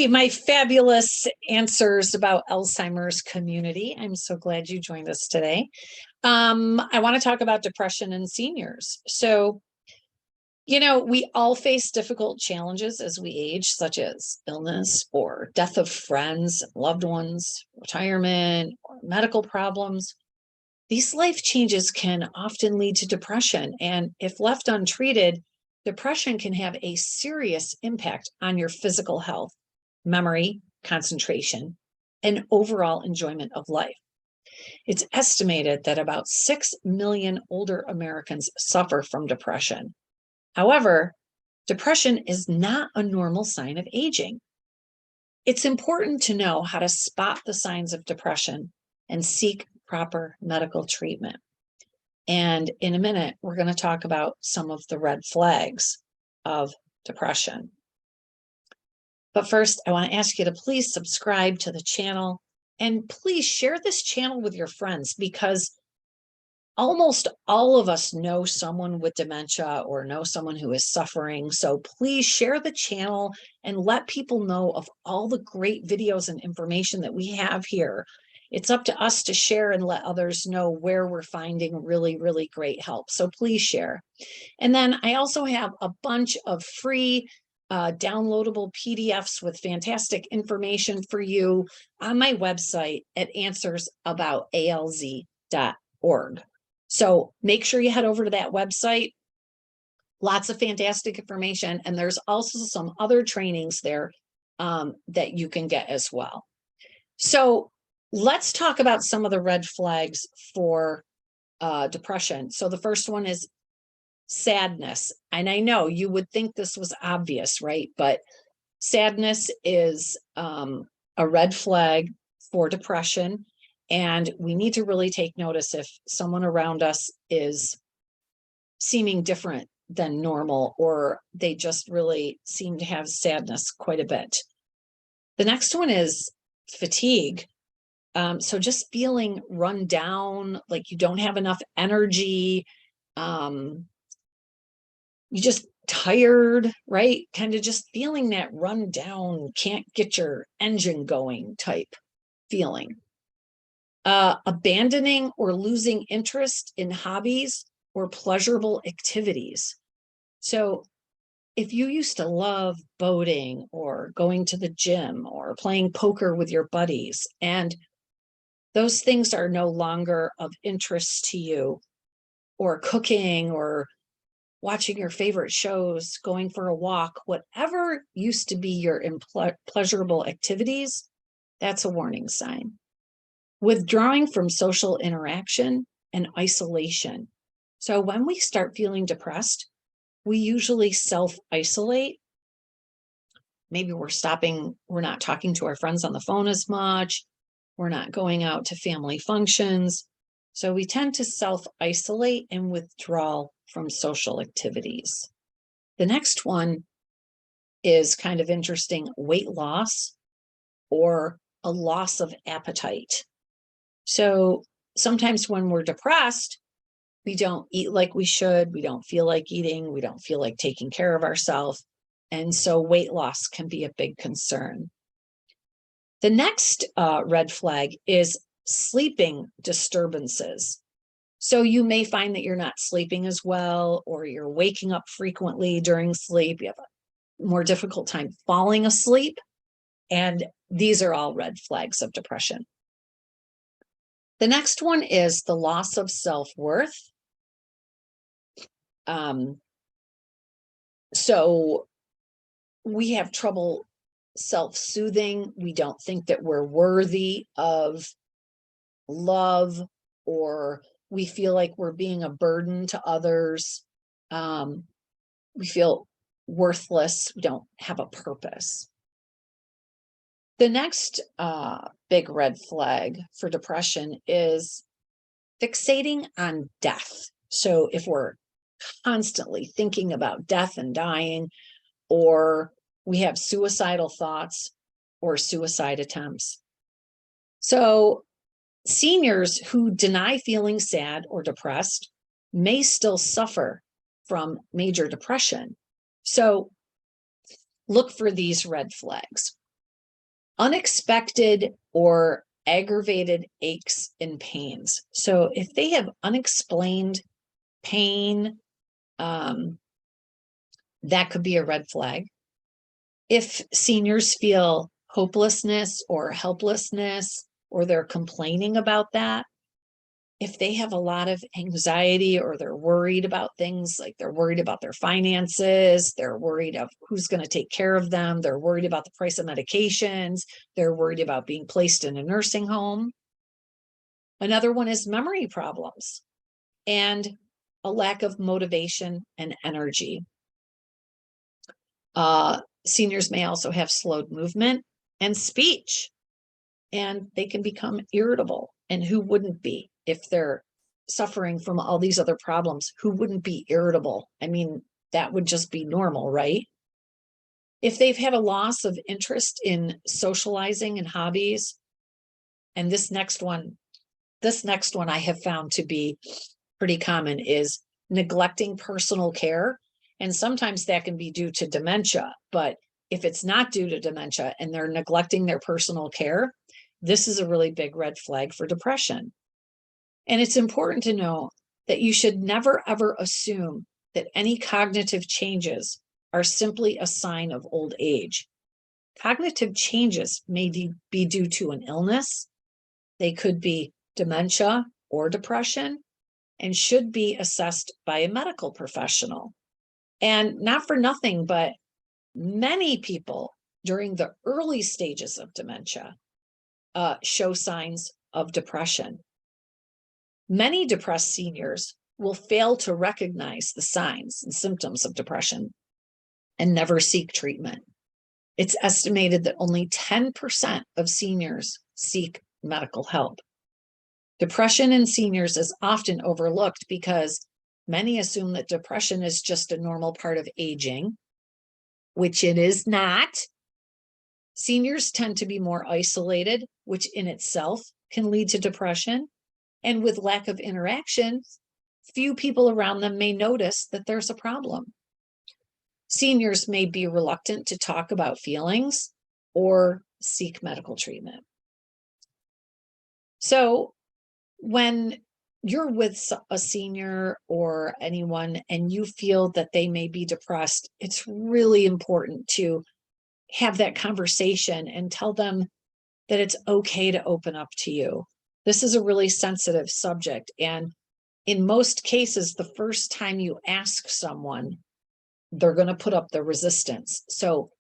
Hi, my fabulous answers about Alzheimer's community. I'm so glad you joined us today. I want to talk about depression in seniors. So, we all face difficult challenges as we age, such as illness or death of friends, loved ones, retirement, or medical problems. These life changes can often lead to depression, and if left untreated, depression can have a serious impact on your physical health, memory, concentration, and overall enjoyment of life. It's estimated that about 6 million older Americans suffer from depression. However, depression is not a normal sign of aging. It's important to know how to spot the signs of depression and seek proper medical treatment. And in a minute, we're going to talk about some of the red flags of depression. But first, I want to ask you to please subscribe to the channel and please share this channel with your friends, because almost all of us know someone with dementia or know someone who is suffering. So please share the channel and let people know of all the great videos and information that we have here. It's up to us to share and let others know where we're finding really, really great help. So please share. And then I also have a bunch of free downloadable PDFs with fantastic information for you on my website at answersabout.alz.org. So make sure you head over to that website. Lots of fantastic information. And there's also some other trainings there that you can get as well. So let's talk about some of the red flags for depression. So the first one is sadness. And I know you would think this was obvious, right? But sadness is a red flag for depression. And we need to really take notice if someone around us is seeming different than normal, or they just really seem to have sadness quite a bit. The next one is fatigue. So just feeling run down, like you don't have enough energy. You just tired, right? Kind of just feeling that run down, can't get your engine going type feeling. Abandoning or losing interest in hobbies or pleasurable activities. So if you used to love boating or going to the gym or playing poker with your buddies, and those things are no longer of interest to you, or cooking or watching your favorite shows, going for a walk, whatever used to be your pleasurable activities, that's a warning sign. Withdrawing from social interaction and isolation. So when we start feeling depressed, we usually self-isolate. Maybe we're not talking to our friends on the phone as much. We're not going out to family functions. So we tend to self-isolate and withdraw from social activities. The next one is kind of interesting: weight loss or a loss of appetite. So sometimes when we're depressed, we don't eat like we should. We don't feel like eating. We don't feel like taking care of ourselves. And so weight loss can be a big concern. The next red flag is sleeping disturbances. So you may find that you're not sleeping as well, or you're waking up frequently during sleep. You have a more difficult time falling asleep. And these are all red flags of depression. The next one is the loss of self-worth. So we have trouble self-soothing. We don't think that we're worthy of love, or we feel like we're being a burden to others. We feel worthless. We don't have a purpose. The next big red flag for depression is fixating on death. So if we're constantly thinking about death and dying, or we have suicidal thoughts or suicide attempts. So seniors who deny feeling sad or depressed may still suffer from major depression. So look for these red flags. Unexpected or aggravated aches and pains. So if they have unexplained pain, that could be a red flag. If seniors feel hopelessness or helplessness, or they're complaining about that, if they have a lot of anxiety or they're worried about things, like they're worried about their finances, they're worried of who's going to take care of them, they're worried about the price of medications, they're worried about being placed in a nursing home. Another one is memory problems and a lack of motivation and energy. Seniors may also have slowed movement and speech, and they can become irritable. And who wouldn't be if they're suffering from all these other problems? Who wouldn't be irritable? I mean, that would just be normal, right? If they've had a loss of interest in socializing and hobbies, and this next one I have found to be pretty common, is neglecting personal care. And sometimes that can be due to dementia, but if it's not due to dementia and they're neglecting their personal care, this is a really big red flag for depression. And it's important to know that you should never, ever assume that any cognitive changes are simply a sign of old age. Cognitive changes may be due to an illness. They could be dementia or depression, and should be assessed by a medical professional. And not for nothing, but many people during the early stages of dementia show signs of depression. Many depressed seniors will fail to recognize the signs and symptoms of depression and never seek treatment. It's estimated that only 10% of seniors seek medical help. Depression in seniors is often overlooked because many assume that depression is just a normal part of aging, which it is not. Seniors tend to be more isolated, which in itself can lead to depression. And with lack of interaction, few people around them may notice that there's a problem. Seniors may be reluctant to talk about feelings or seek medical treatment. So when you're with a senior or anyone and you feel that they may be depressed, it's really important to have that conversation and tell them that it's okay to open up to you. This is a really sensitive subject. And in most cases, the first time you ask someone, they're going to put up the resistance. So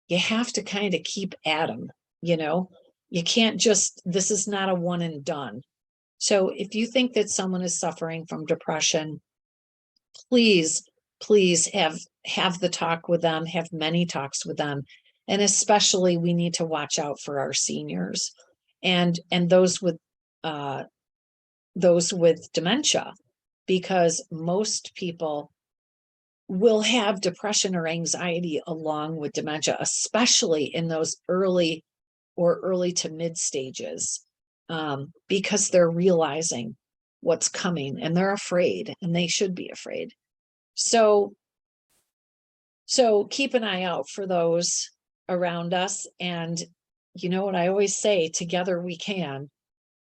you have to kind of keep at them, you know, you can't just, this is not a one and done. So if you think that someone is suffering from depression, please have the talk with them, have many talks with them. And especially we need to watch out for our seniors and those with dementia, because most people will have depression or anxiety along with dementia, especially in those early to mid stages, because they're realizing what's coming and they're afraid, and they should be afraid. So keep an eye out for those around us. And you know what I always say, together we can.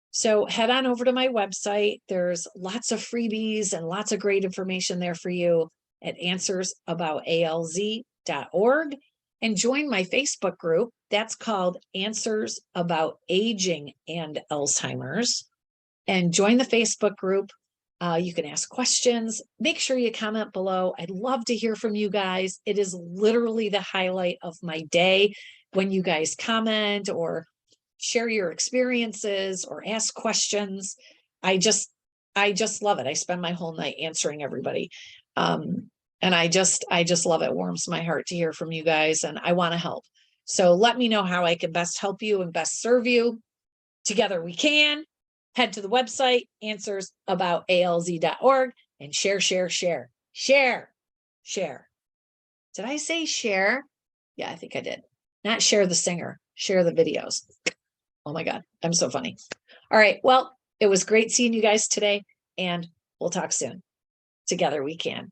So head on over to my website. There's lots of freebies and lots of great information there for you at answersabout.alz.org, and join my Facebook group. That's called Answers About Aging and Alzheimer's. And join the Facebook group. You can ask questions. Make sure you comment below. I'd love to hear from you guys. It is literally the highlight of my day when you guys comment or share your experiences or ask questions. I just love it. I spend my whole night answering everybody. And I just love it. It warms my heart to hear from you guys, and I want to help. So let me know how I can best help you and best serve you. Together we can. Head to the website, answersabout.alz.org, and share. Did I say share? Yeah, I think I did. Not share the singer, share the videos. Oh my God, I'm so funny. All right, well, it was great seeing you guys today, and we'll talk soon. Together we can.